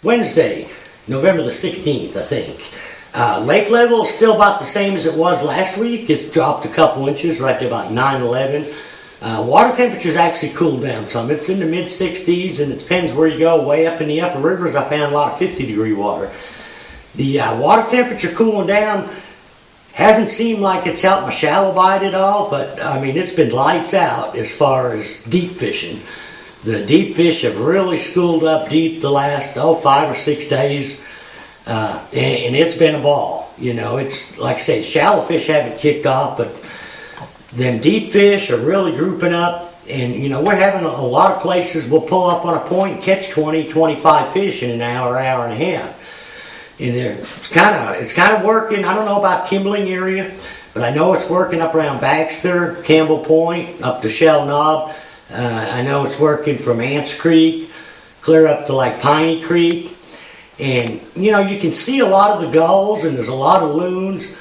Wednesday, November the 16th, I think. Lake level is still about the same as it was last week. It's dropped a couple inches, right to about 9-11. Water temperature's actually cooled down some. It's in the mid-60s, and it depends where you go. Way up in the upper rivers, I found a lot of 50-degree water. The water temperature cooling down hasn't seemed like it's helped my shallow bite at all, but I mean, it's been lights out as far as deep fishing. The deep fish have really schooled up deep the last 5 or 6 days, and it's been a ball. You know, it's like I say, shallow fish haven't kicked off, but them deep fish are really grouping up, and you know, we're having a lot of places we'll pull up on a point and catch 20, 25 fish in an hour, hour and a half. And it's kind of working. I don't know about Kimbling area, but I know it's working up around Baxter, Campbell Point, up to Shell Knob. I know it's working from Ants Creek, clear up to like Piney Creek. And you know, you can see a lot of the gulls, and there's a lot of loons.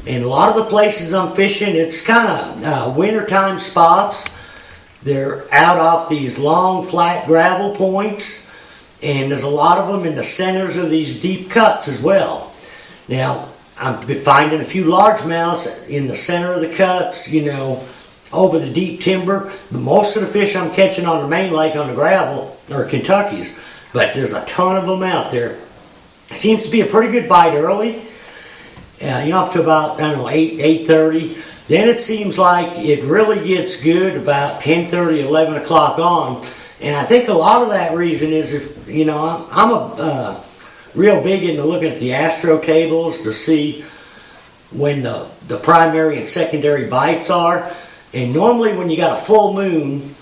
And a lot of the places I'm fishing, it's kind of wintertime spots. They're out off these long, flat gravel points. And there's a lot of them in the centers of these deep cuts as well. Now, I've been finding a few largemouths in the center of the cuts, you know, over the deep timber. But most of the fish I'm catching on the main lake on the gravel are Kentuckies. But there's a ton of them out there. It seems to be a pretty good bite early. You know, up to about, 8:30. Then it seems like it really gets good about 10:30, 11 o'clock on. And I think a lot of that reason is, if you know, I'm a real big into looking at the astro tables to see when the primary and secondary bites are. And normally when you got a full moon,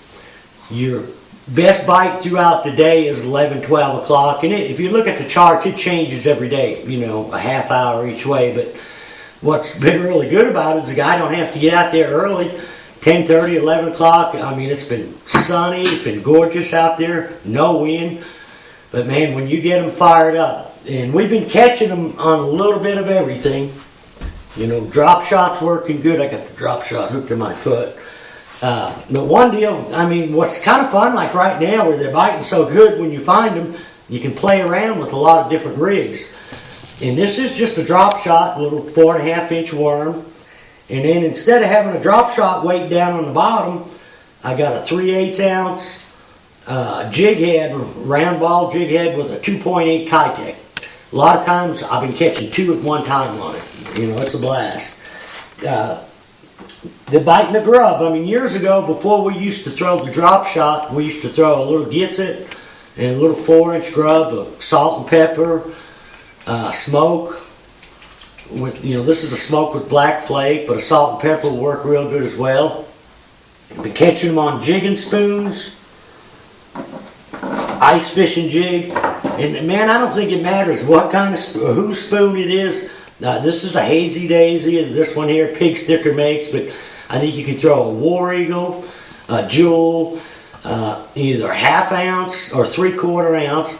your best bite throughout the day is 11, 12 o'clock. And if you look at the charts, it changes every day, you know, a half hour each way. But what's been really good about it is the guy don't have to get out there early. 10:30, 11 o'clock. I mean, it's been sunny. It's been gorgeous out there. No wind. But, man, when you get them fired up, and we've been catching them on a little bit of everything. You know, drop shot's working good. I got the drop shot hooked to my foot. But one deal, I mean, what's kind of fun, like right now, where they're biting so good, when you find them, you can play around with a lot of different rigs. And this is just a drop shot, a little 4.5-inch worm. And then instead of having a drop shot weight down on the bottom, I got a 3/8 ounce jig head, round ball jig head with a 2.8 Kitech. A lot of times I've been catching 2 at one time on it. You know, it's a blast. The biting the grub. I mean, years ago, before we used to throw the drop shot, we used to throw a little Gitsit and a little 4-inch grub of salt and pepper, smoke. With, you know, this is a smoke with black flake, but a salt and pepper will work real good as well. I've been catching them on jigging spoons, ice fishing jig, and man, I don't think it matters what kind of whose spoon it is. This is a Hazy Daisy. This one here, Pig Sticker makes, but I think you can throw a War Eagle, a Jewel, either 1/2 ounce or 3/4 ounce.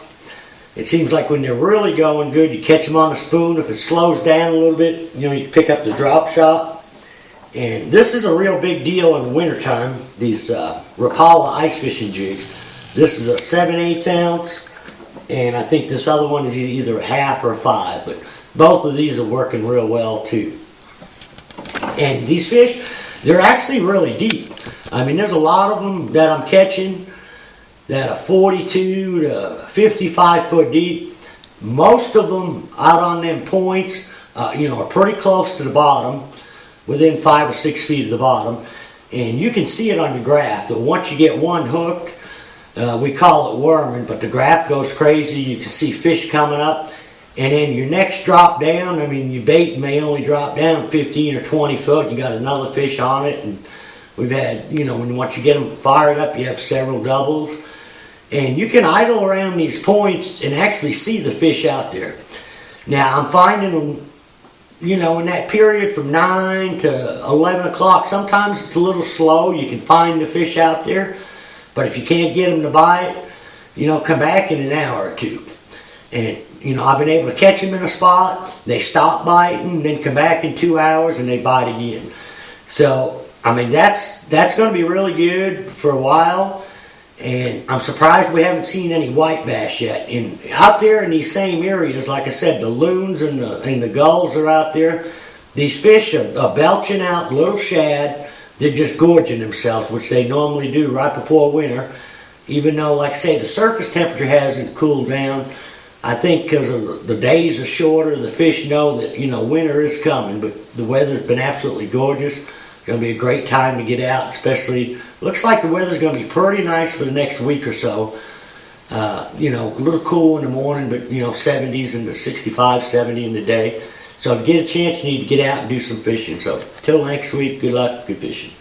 It seems like when they're really going good, you catch them on a spoon. If it slows down a little bit, you know, you pick up the drop shot. And this is a real big deal in the wintertime, these Rapala ice fishing jigs. This is a 7/8 ounce, and I think this other one is either a 1/2 or a 5, but both of these are working real well too. And these fish, they're actually really deep. I mean, there's a lot of them that I'm catching that are 42 to 55 foot deep. Most of them out on them points, you know, are pretty close to the bottom, within 5 or 6 feet of the bottom. And you can see it on the graph that once you get one hooked, we call it worming, but the graph goes crazy. You can see fish coming up. And then your next drop down, I mean, your bait may only drop down 15 or 20 foot. You got another fish on it. And we've had, you know, once you get them fired up, you have several doubles. And you can idle around these points and actually see the fish out there. Now, I'm finding them, you know, in that period from 9 to 11 o'clock. Sometimes it's a little slow. You can find the fish out there. But if you can't get them to bite, you know, come back in an hour or two. And, you know, I've been able to catch them in a spot. They stop biting, then come back in 2 hours, and they bite again. So, I mean, that's going to be really good for a while. And I'm surprised we haven't seen any white bass yet. Out there in these same areas, like I said, the loons and the gulls are out there. These fish are belching out little shad. They're just gorging themselves, which they normally do right before winter. Even though, like I say, the surface temperature hasn't cooled down. I think because of the days are shorter, the fish know that, winter is coming. But the weather's been absolutely gorgeous. It's going to be a great time to get out, especially, looks like the weather's going to be pretty nice for the next week or so. A little cool in the morning, but, 70s and 65, 70 in the day. So if you get a chance, you need to get out and do some fishing. So till next week, good luck, good fishing.